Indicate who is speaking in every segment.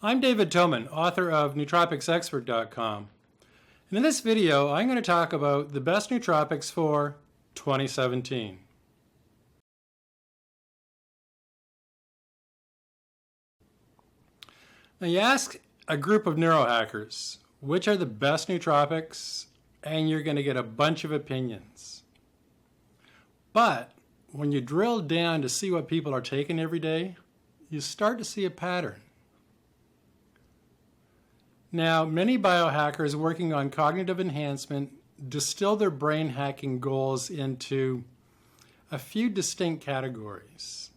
Speaker 1: I'm David Toman, author of NootropicsExpert.com. And in this video, I'm going to talk about the best nootropics for 2017. Now you ask a group of neurohackers, which are the best nootropics, and you're going to get a bunch of opinions. But when you drill down to see what people are taking every day, you start to see a pattern. Now, many biohackers working on cognitive enhancement distill their brain hacking goals into a few distinct categories.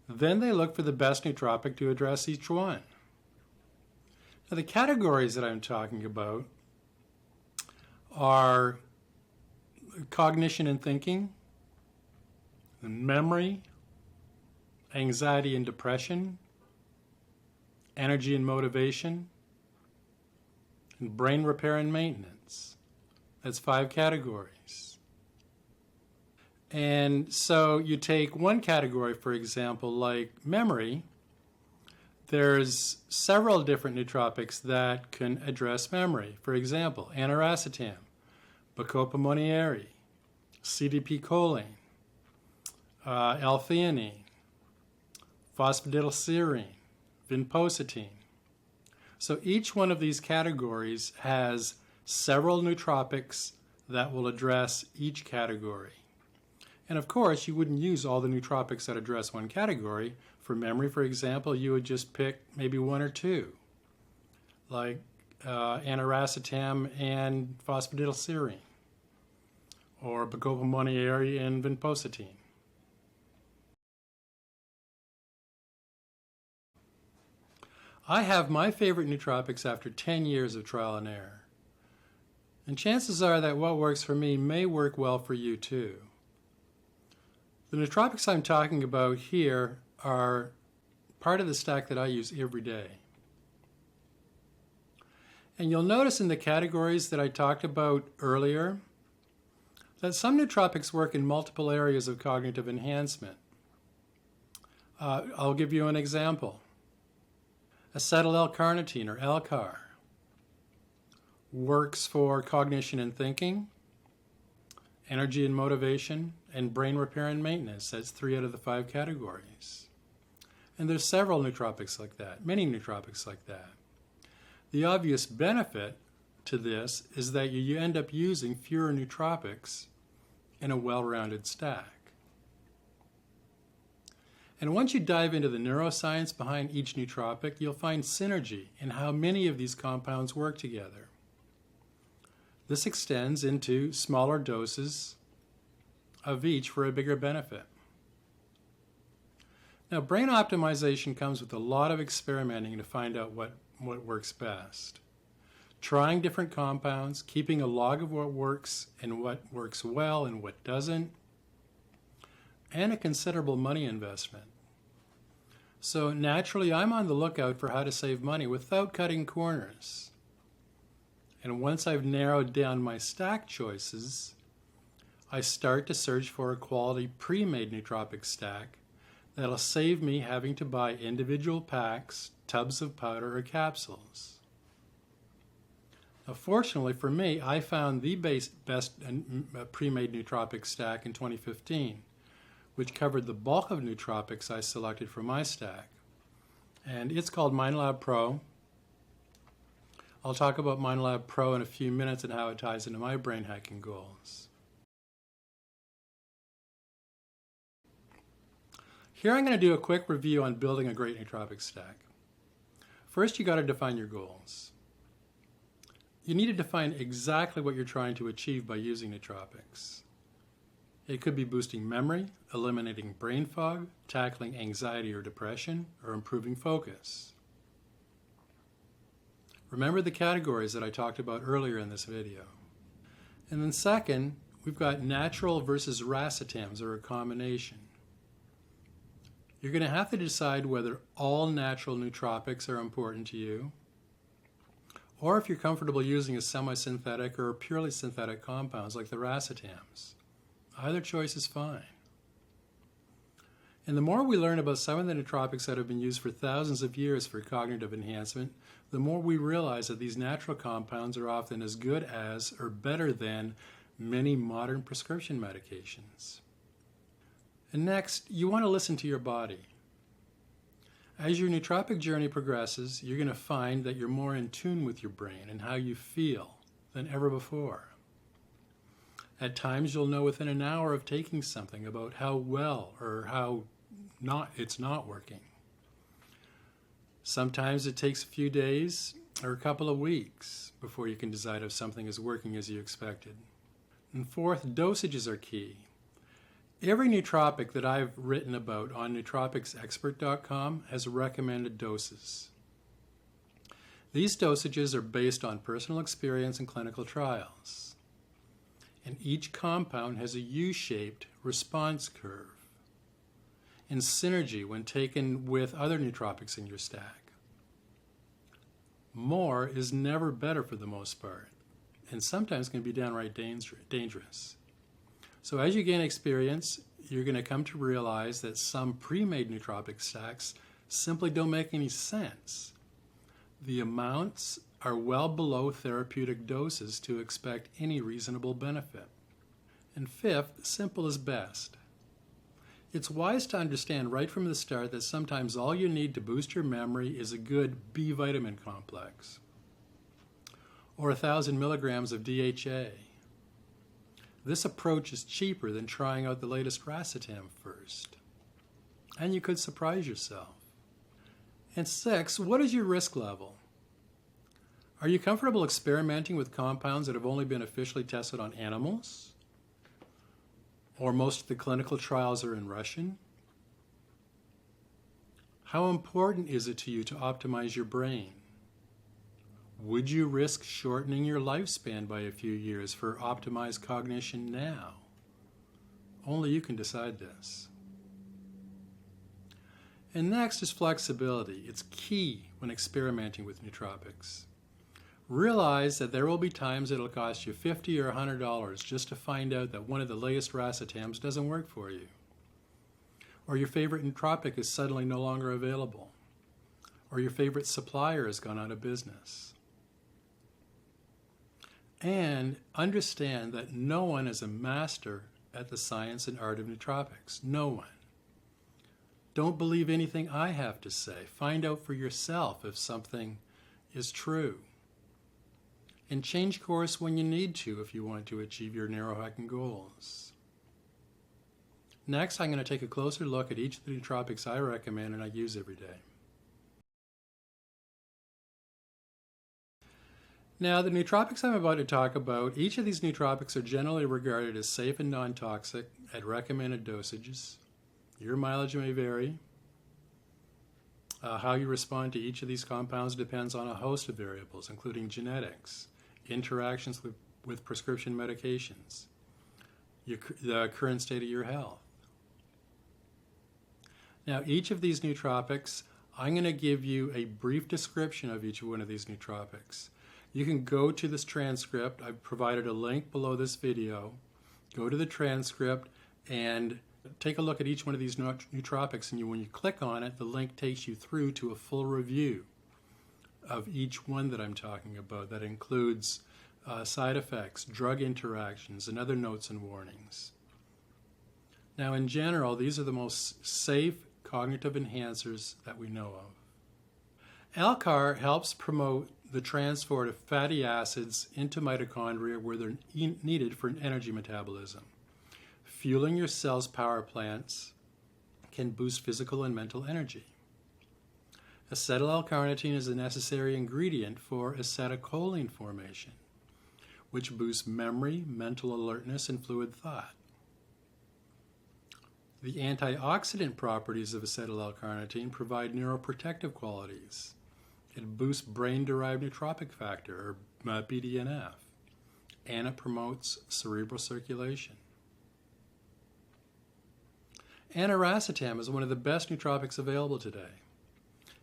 Speaker 1: Then they look for the best nootropic to address each one. Now, the categories that I'm talking about are cognition and thinking, memory, anxiety and depression, energy and motivation, and brain repair and maintenance. That's 5 categories. And so you take one category, for example, like memory. There's several different nootropics that can address memory. For example, Aniracetam, Bacopa Monnieri, CDP-Choline, L-Theanine, Phosphatidylserine, Vinpocetine. So each one of these categories has several nootropics that will address each category. And of course, you wouldn't use all the nootropics that address one category. For memory, for example, you would just pick maybe 1 or 2, like Aniracetam and Phosphatidylserine, or Bacopa Monnieri and Vinpocetine. I have my favorite nootropics after 10 years of trial and error. And chances are that what works for me may work well for you too. The nootropics I'm talking about here are part of the stack that I use every day. And you'll notice in the categories that I talked about earlier that some nootropics work in multiple areas of cognitive enhancement. I'll give you an example. Acetyl-L-Carnitine, or ALCAR, works for cognition and thinking, energy and motivation, and brain repair and maintenance. That's 3 out of the 5 categories. And there's several nootropics like that, many nootropics like that. The obvious benefit to this is that you end up using fewer nootropics in a well-rounded stack. And once you dive into the neuroscience behind each nootropic, you'll find synergy in how many of these compounds work together. This extends into smaller doses of each for a bigger benefit. Now, brain optimization comes with a lot of experimenting to find out what works best. Trying different compounds, keeping a log of what works and what works well and what doesn't, and a considerable money investment. So naturally, I'm on the lookout for how to save money without cutting corners. And once I've narrowed down my stack choices, I start to search for a quality pre-made nootropic stack that'll save me having to buy individual packs, tubs of powder, or capsules. Now, fortunately for me, I found the best pre-made nootropic stack in 2015. Which covered the bulk of nootropics I selected for my stack. And it's called MindLab Pro. I'll talk about MindLab Pro in a few minutes and how it ties into my brain hacking goals. Here I'm going to do a quick review on building a great nootropic stack. First, you got to define your goals. You need to define exactly what you're trying to achieve by using nootropics. It could be boosting memory, eliminating brain fog, tackling anxiety or depression, or improving focus. Remember the categories that I talked about earlier in this video. And then second, we've got natural versus racetams, or a combination. You're going to have to decide whether all natural nootropics are important to you, or if you're comfortable using a semi-synthetic or purely synthetic compounds like the racetams. Either choice is fine. And the more we learn about some of the nootropics that have been used for thousands of years for cognitive enhancement, the more we realize that these natural compounds are often as good as or better than many modern prescription medications. And next, you want to listen to your body. As your nootropic journey progresses, you're going to find that you're more in tune with your brain and how you feel than ever before. At times, you'll know within an hour of taking something about how well or how it's not working. Sometimes it takes a few days or a couple of weeks before you can decide if something is working as you expected. And fourth, dosages are key. Every nootropic that I've written about on nootropicsexpert.com has recommended doses. These dosages are based on personal experience and clinical trials. And each compound has a U-shaped response curve in synergy when taken with other nootropics in your stack. More is never better for the most part, and sometimes can be downright dangerous. So as you gain experience, you're going to come to realize that some pre-made nootropic stacks simply don't make any sense. The amounts are well below therapeutic doses to expect any reasonable benefit. And fifth, simple is best. It's wise to understand right from the start that sometimes all you need to boost your memory is a good B vitamin complex or 1,000 milligrams of DHA. This approach is cheaper than trying out the latest Aniracetam first, and you could surprise yourself. And six, what is your risk level? Are you comfortable experimenting with compounds that have only been officially tested on animals? Or most of the clinical trials are in Russian? How important is it to you to optimize your brain? Would you risk shortening your lifespan by a few years for optimized cognition now? Only you can decide this. And next is flexibility. It's key when experimenting with nootropics. Realize that there will be times it'll cost you $50 or $100 just to find out that one of the latest Aniracetams doesn't work for you. Or your favorite nootropic is suddenly no longer available. Or your favorite supplier has gone out of business. And understand that no one is a master at the science and art of nootropics. No one. Don't believe anything I have to say. Find out for yourself if something is true. And change course when you need to if you want to achieve your neurohacking goals. Next, I'm going to take a closer look at each of the nootropics I recommend and I use every day. Now, the nootropics I'm about to talk about, each of these nootropics are generally regarded as safe and non-toxic at recommended dosages. Your mileage may vary. How you respond to each of these compounds depends on a host of variables, including genetics, interactions with prescription medications, the current state of your health. Now, each of these nootropics, I'm going to give you a brief description of each one of these nootropics. You can go to this transcript. I've provided a link below this video. Go to the transcript and take a look at each one of these nootropics, and when you click on it, the link takes you through to a full review of each one that I'm talking about. That includes side effects, drug interactions, and other notes and warnings. Now, in general, these are the most safe cognitive enhancers that we know of. ALCAR helps promote the transport of fatty acids into mitochondria where they're needed for energy metabolism. Fueling your cell's power plants can boost physical and mental energy. Acetyl-L-Carnitine is a necessary ingredient for acetylcholine formation, which boosts memory, mental alertness, and fluid thought. The antioxidant properties of acetyl-L-Carnitine provide neuroprotective qualities. It boosts brain-derived nootropic factor, or BDNF, and it promotes cerebral circulation. Aniracetam is one of the best nootropics available today.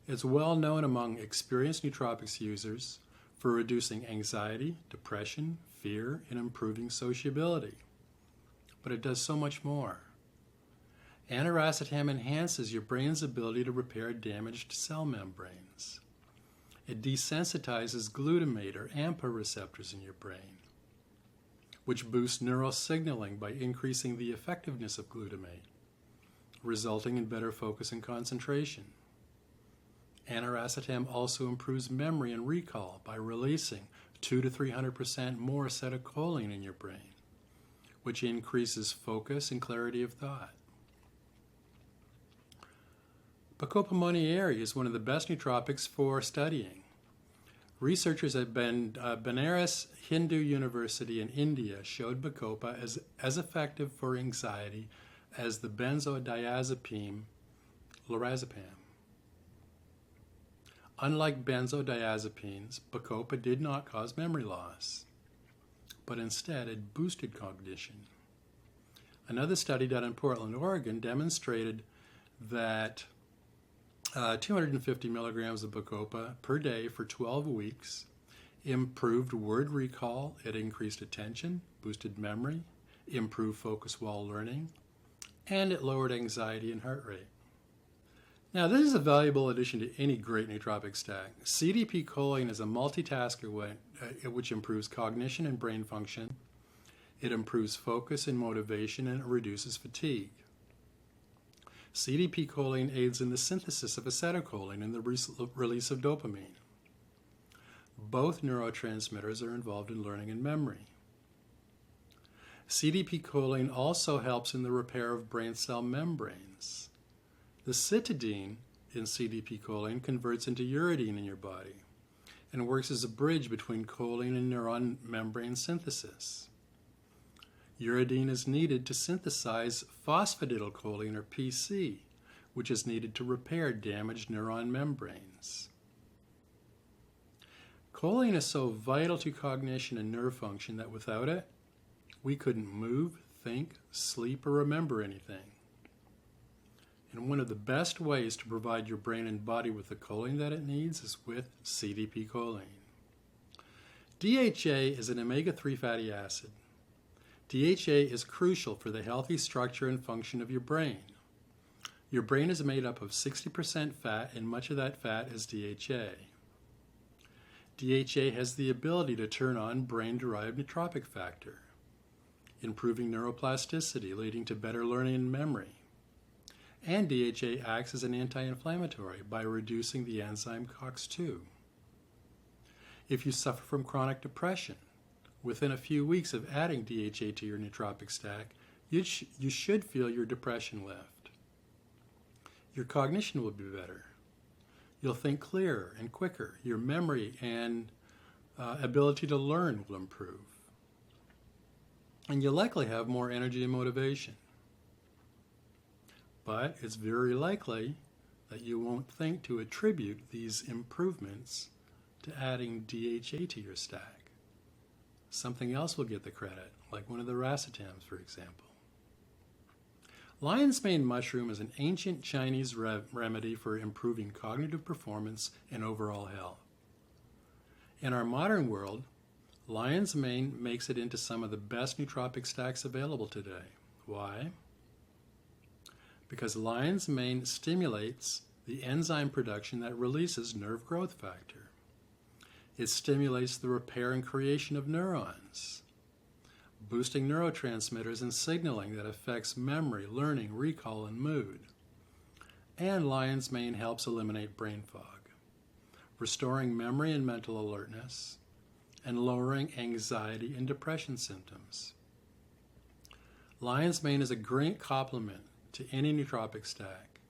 Speaker 1: It's well known among experienced nootropics users for reducing anxiety, depression, fear, and improving sociability. But it does so much more. Aniracetam enhances your brain's ability to repair damaged cell membranes. It desensitizes glutamate or AMPA receptors in your brain, which boosts neural signaling by increasing the effectiveness of glutamate, resulting in better focus and concentration. Aniracetam also improves memory and recall by releasing 200 to 300% more acetylcholine in your brain, which increases focus and clarity of thought. Bacopa Monnieri is one of the best nootropics for studying. Researchers at Banaras Hindu University in India showed Bacopa as effective for anxiety as the benzodiazepine lorazepam. Unlike benzodiazepines, Bacopa did not cause memory loss, but instead it boosted cognition. Another study done in Portland, Oregon demonstrated that 250 milligrams of Bacopa per day for 12 weeks improved word recall, it increased attention, boosted memory, improved focus while learning, and it lowered anxiety and heart rate. Now, this is a valuable addition to any great nootropic stack. CDP-Choline is a multitasker which improves cognition and brain function. It improves focus and motivation, and it reduces fatigue. CDP-Choline aids in the synthesis of acetylcholine and the release of dopamine. Both neurotransmitters are involved in learning and memory. CDP-Choline also helps in the repair of brain cell membranes. The cytidine in CDP-Choline converts into uridine in your body and works as a bridge between choline and neuron membrane synthesis. Uridine is needed to synthesize phosphatidylserine, or PC, which is needed to repair damaged neuron membranes. Choline is so vital to cognition and nerve function that without it, we couldn't move, think, sleep, or remember anything. And one of the best ways to provide your brain and body with the choline that it needs is with CDP-Choline. DHA is an omega-3 fatty acid. DHA is crucial for the healthy structure and function of your brain. Your brain is made up of 60% fat, and much of that fat is DHA. DHA has the ability to turn on brain-derived nootropic factor, improving neuroplasticity, leading to better learning and memory. And DHA acts as an anti-inflammatory by reducing the enzyme COX-2. If you suffer from chronic depression, within a few weeks of adding DHA to your nootropic stack, you should feel your depression lift. Your cognition will be better. You'll think clearer and quicker. Your memory and ability to learn will improve. And you'll likely have more energy and motivation. But it's very likely that you won't think to attribute these improvements to adding DHA to your stack. Something else will get the credit, like one of the racetams, for example. Lion's mane mushroom is an ancient Chinese remedy for improving cognitive performance and overall health. In our modern world, lion's mane makes it into some of the best nootropic stacks available today. Why? Because lion's mane stimulates the enzyme production that releases nerve growth factor. It stimulates the repair and creation of neurons, boosting neurotransmitters and signaling that affects memory, learning, recall, and mood. And lion's mane helps eliminate brain fog, restoring memory and mental alertness, and lowering anxiety and depression symptoms. Lion's mane is a great complement to any nootropic stack,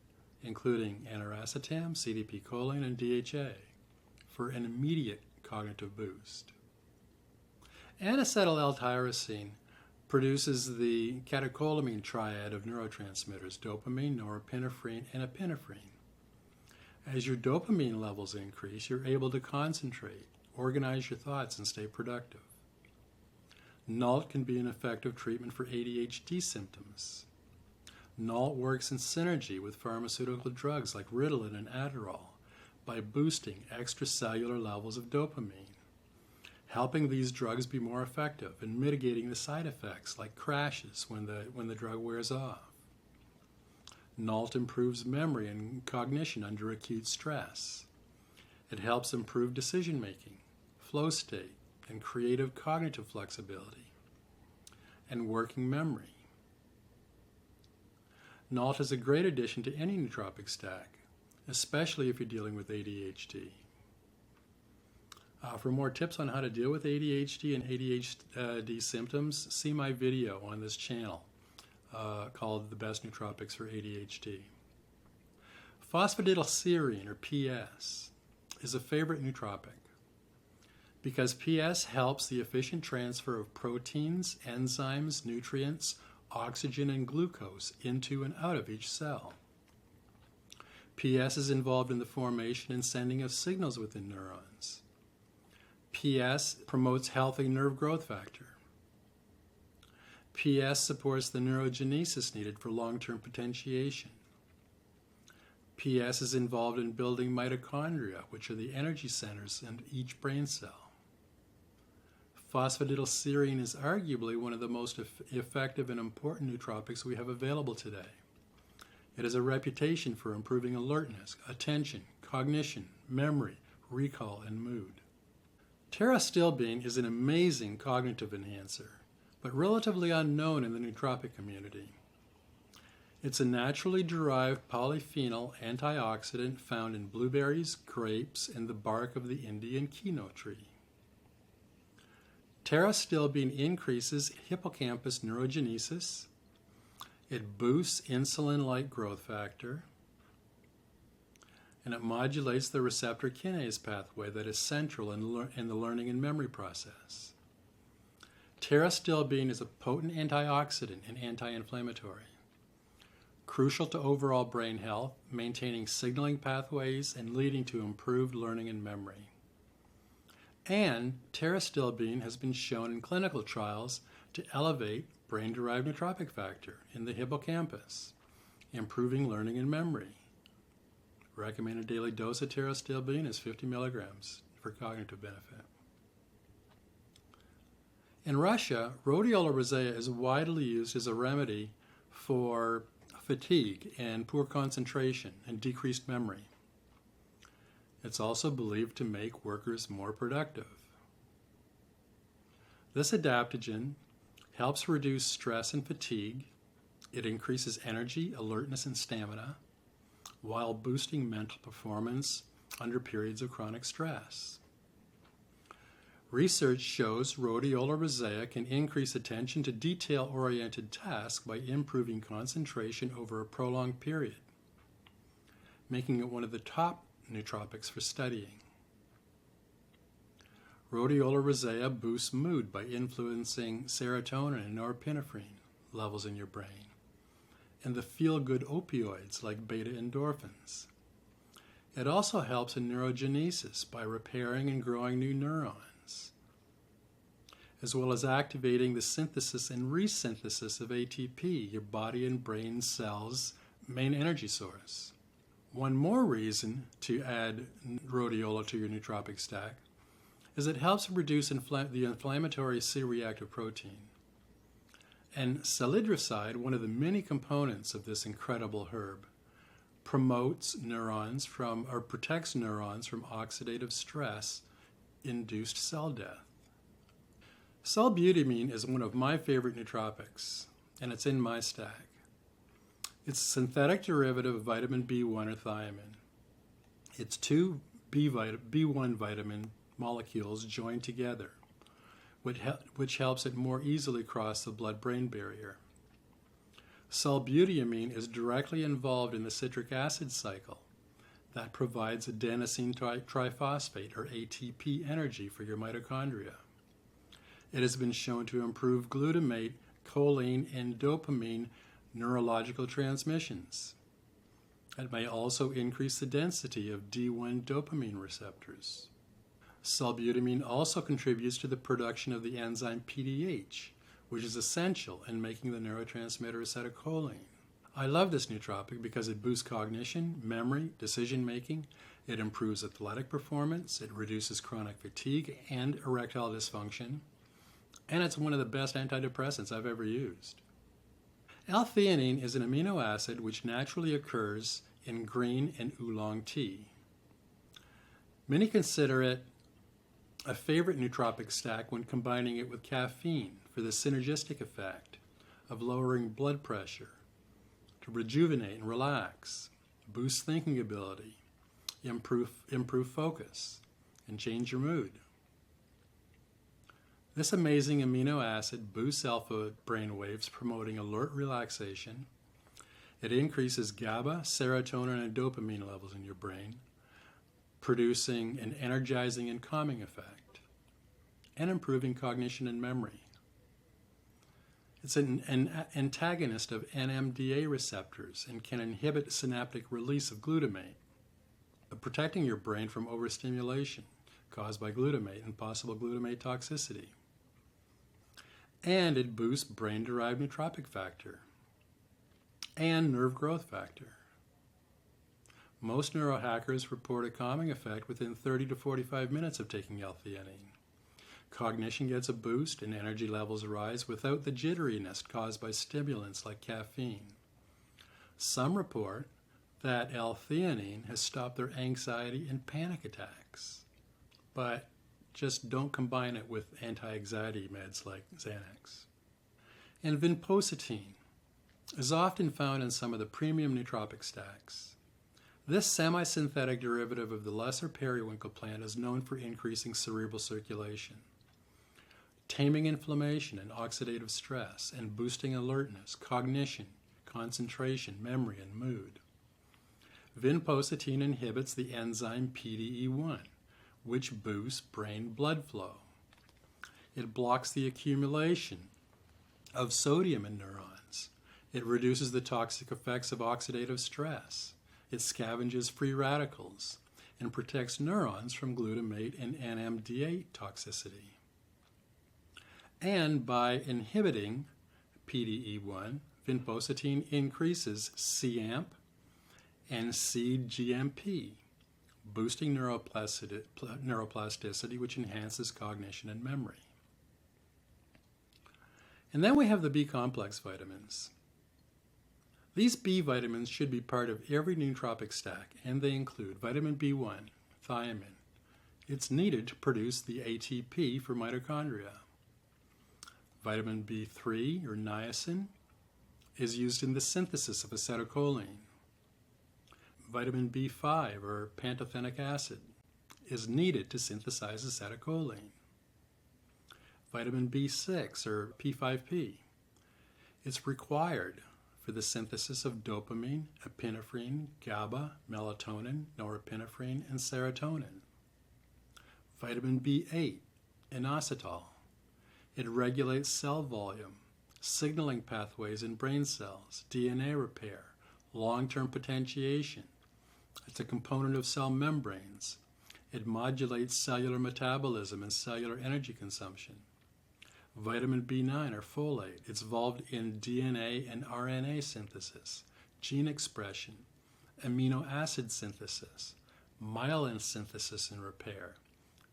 Speaker 1: including Aniracetam, CDP-Choline, and DHA, for an immediate cognitive boost. N-Acetyl-L-Tyrosine produces the catecholamine triad of neurotransmitters, dopamine, norepinephrine, and epinephrine. As your dopamine levels increase, you're able to concentrate, organize your thoughts, and stay productive. NALT can be an effective treatment for ADHD symptoms. NALT works in synergy with pharmaceutical drugs like Ritalin and Adderall by boosting extracellular levels of dopamine, helping these drugs be more effective and mitigating the side effects like crashes when the drug wears off. NALT improves memory and cognition under acute stress. It helps improve decision making, flow state, and creative cognitive flexibility, and working memory. NALT is a great addition to any nootropic stack, especially if you're dealing with ADHD. For more tips on how to deal with ADHD and ADHD symptoms, see my video on this channel called The Best Nootropics for ADHD. Phosphatidylserine, or PS, is a favorite nootropic because PS helps the efficient transfer of proteins, enzymes, nutrients, oxygen, and glucose into and out of each cell. PS is involved in the formation and sending of signals within neurons. PS promotes healthy nerve growth factor. PS supports the neurogenesis needed for long-term potentiation. PS is involved in building mitochondria, which are the energy centers in each brain cell. Phosphatidylserine is arguably one of the most effective and important nootropics we have available today. It has a reputation for improving alertness, attention, cognition, memory, recall, and mood. Pterostilbene is an amazing cognitive enhancer, but relatively unknown in the nootropic community. It's a naturally derived polyphenol antioxidant found in blueberries, grapes, and the bark of the Indian kino tree. Pterostilbene increases hippocampus neurogenesis. It boosts insulin-like growth factor, and it modulates the receptor kinase pathway that is central in the learning and memory process. Pterostilbene is a potent antioxidant and anti-inflammatory, crucial to overall brain health, maintaining signaling pathways and leading to improved learning and memory. And pterostilbene has been shown in clinical trials to elevate brain-derived nootropic factor in the hippocampus, improving learning and memory. Recommended daily dose of pterostilbene is 50 milligrams for cognitive benefit. In Russia, Rhodiola Rosea is widely used as a remedy for fatigue and poor concentration and decreased memory. It's also believed to make workers more productive. This adaptogen helps reduce stress and fatigue. It increases energy, alertness, and stamina, while boosting mental performance under periods of chronic stress. Research shows Rhodiola Rosea can increase attention to detail-oriented tasks by improving concentration over a prolonged period, making it one of the top nootropics for studying. Rhodiola Rosea boosts mood by influencing serotonin and norepinephrine levels in your brain, and the feel-good opioids like beta endorphins. It also helps in neurogenesis by repairing and growing new neurons, as well as activating the synthesis and resynthesis of ATP, your body and brain cells' main energy source. One more reason to add rhodiola to your nootropic stack is it helps reduce the inflammatory C-reactive protein. And salidroside, one of the many components of this incredible herb, protects neurons from oxidative stress-induced cell death. Sulbutiamine is one of my favorite nootropics, and it's in my stack. It's a synthetic derivative of vitamin B1 or thiamine. It's two B1 vitamin molecules joined together, which helps it more easily cross the blood-brain barrier. Sulbutiamine is directly involved in the citric acid cycle that provides adenosine triphosphate, or ATP, energy for your mitochondria. It has been shown to improve glutamate, choline, and dopamine neurological transmissions. It may also increase the density of D1 dopamine receptors. Sulbutiamine also contributes to the production of the enzyme PDH, which is essential in making the neurotransmitter acetylcholine. I love this nootropic because it boosts cognition, memory, decision-making, it improves athletic performance, it reduces chronic fatigue and erectile dysfunction, and it's one of the best antidepressants I've ever used. L-Theanine is an amino acid which naturally occurs in green and oolong tea. Many consider it a favorite nootropic stack when combining it with caffeine for the synergistic effect of lowering blood pressure, to rejuvenate and relax, boost thinking ability, improve focus, and change your mood. This amazing amino acid boosts alpha brain waves, promoting alert relaxation. It increases GABA, serotonin, and dopamine levels in your brain, producing an energizing and calming effect, and improving cognition and memory. It's an antagonist of NMDA receptors and can inhibit synaptic release of glutamate, protecting your brain from overstimulation caused by glutamate and possible glutamate toxicity. And it boosts brain-derived nootropic factor and nerve growth factor. Most neurohackers report a calming effect within 30 to 45 minutes of taking L-Theanine. Cognition gets a boost and energy levels rise without the jitteriness caused by stimulants like caffeine. Some report that L-Theanine has stopped their anxiety and panic attacks, but just don't combine it with anti-anxiety meds like Xanax. And Vinpocetine is often found in some of the premium nootropic stacks. This semi-synthetic derivative of the lesser periwinkle plant is known for increasing cerebral circulation, taming inflammation and oxidative stress, and boosting alertness, cognition, concentration, memory, and mood. Vinpocetine inhibits the enzyme PDE1, which boosts brain blood flow. It blocks the accumulation of sodium in neurons. It reduces the toxic effects of oxidative stress. It scavenges free radicals and protects neurons from glutamate and NMDA toxicity. And by inhibiting PDE1, Vinpocetine increases cAMP and cGMP, boosting neuroplasticity, which enhances cognition and memory. And then we have the B-complex vitamins. These B vitamins should be part of every nootropic stack, and they include vitamin B1, thiamine. It's needed to produce the ATP for mitochondria. Vitamin B3, or niacin, is used in the synthesis of acetylcholine. Vitamin B5, or pantothenic acid, is needed to synthesize acetylcholine. Vitamin B6, or P5P, is required for the synthesis of dopamine, epinephrine, GABA, melatonin, norepinephrine, and serotonin. Vitamin B8, inositol. It regulates cell volume, signaling pathways in brain cells, DNA repair, long-term potentiation. It's a component of cell membranes. It modulates cellular metabolism and cellular energy consumption. Vitamin B9, or folate, it's involved in DNA and RNA synthesis, gene expression, amino acid synthesis, myelin synthesis and repair,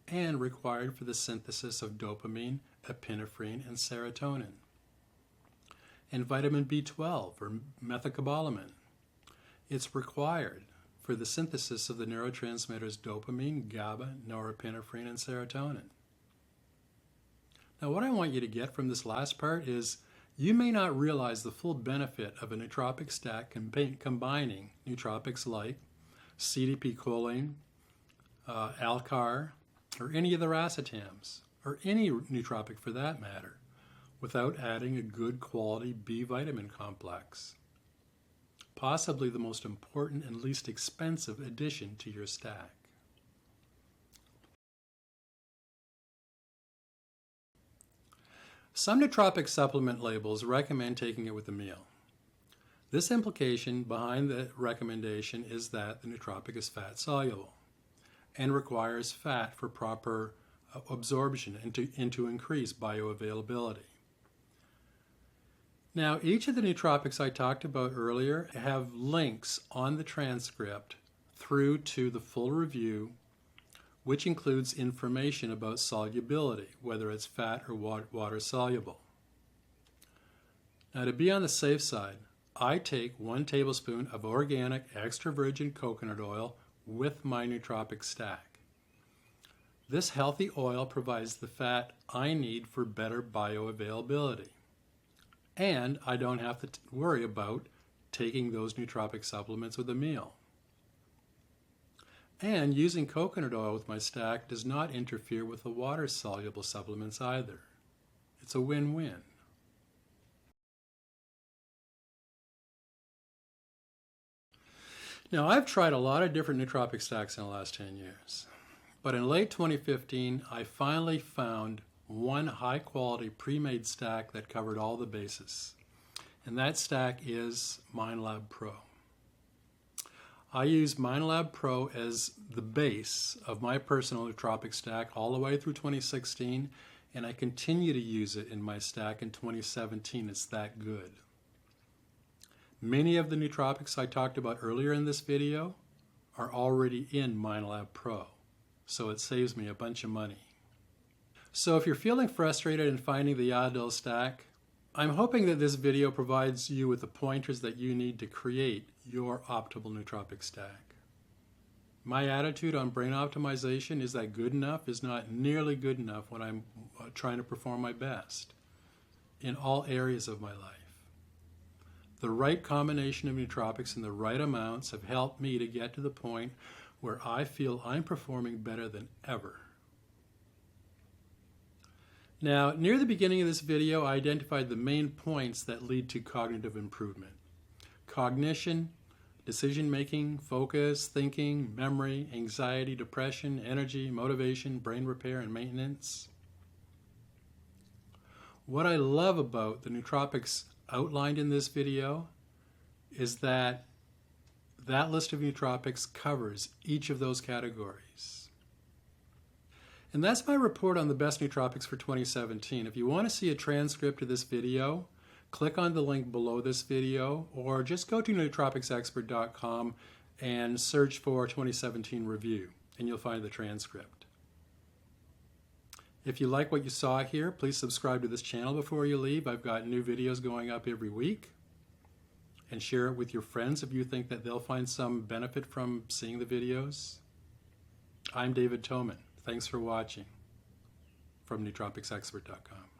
Speaker 1: and required for the synthesis of dopamine, epinephrine, and serotonin. And vitamin B12, or methylcobalamin, it's required for the synthesis of the neurotransmitters dopamine, GABA, norepinephrine, and serotonin. Now, what I want you to get from this last part is you may not realize the full benefit of a nootropic stack combining nootropics like CDP-Choline, ALCAR, or any of the Aniracetams, or any nootropic for that matter, without adding a good quality B vitamin complex. Possibly the most important and least expensive addition to your stack. Some nootropic supplement labels recommend taking it with a meal. This implication behind the recommendation is that the nootropic is fat soluble and requires fat for proper absorption and to increase bioavailability. Now, each of the nootropics I talked about earlier have links on the transcript through to the full review, which includes information about solubility, whether it's fat or water soluble. Now, to be on the safe side, I take 1 tablespoon of organic extra virgin coconut oil with my Nootropic Stack. This healthy oil provides the fat I need for better bioavailability. And I don't have to worry about taking those nootropic supplements with a meal. And using coconut oil with my stack does not interfere with the water-soluble supplements either. It's a win-win. Now, I've tried a lot of different nootropic stacks in the last 10 years. But in late 2015, I finally found one high-quality pre-made stack that covered all the bases. And that stack is MindLab Pro. I use MindLab Pro as the base of my personal nootropic stack all the way through 2016, and I continue to use it in my stack in 2017. It's that good. Many of the nootropics I talked about earlier in this video are already in MindLab Pro, so it saves me a bunch of money. So if you're feeling frustrated in finding the ideal stack, I'm hoping that this video provides you with the pointers that you need to create your optimal nootropic stack. My attitude on brain optimization is that good enough is not nearly good enough when I'm trying to perform my best in all areas of my life. The right combination of nootropics in the right amounts have helped me to get to the point where I feel I'm performing better than ever. Now, near the beginning of this video, I identified the main points that lead to cognitive improvement. Cognition, decision-making, focus, thinking, memory, anxiety, depression, energy, motivation, brain repair, and maintenance. What I love about the nootropics outlined in this video is that list of nootropics covers each of those categories. And that's my report on the best nootropics for 2017. If you want to see a transcript of this video, click on the link below this video, or just go to nootropicsexpert.com and search for 2017 review, and you'll find the transcript. If you like what you saw here, please subscribe to this channel before you leave. I've got new videos going up every week. And share it with your friends if you think that they'll find some benefit from seeing the videos. I'm David Toman. Thanks for watching from nootropicsexpert.com.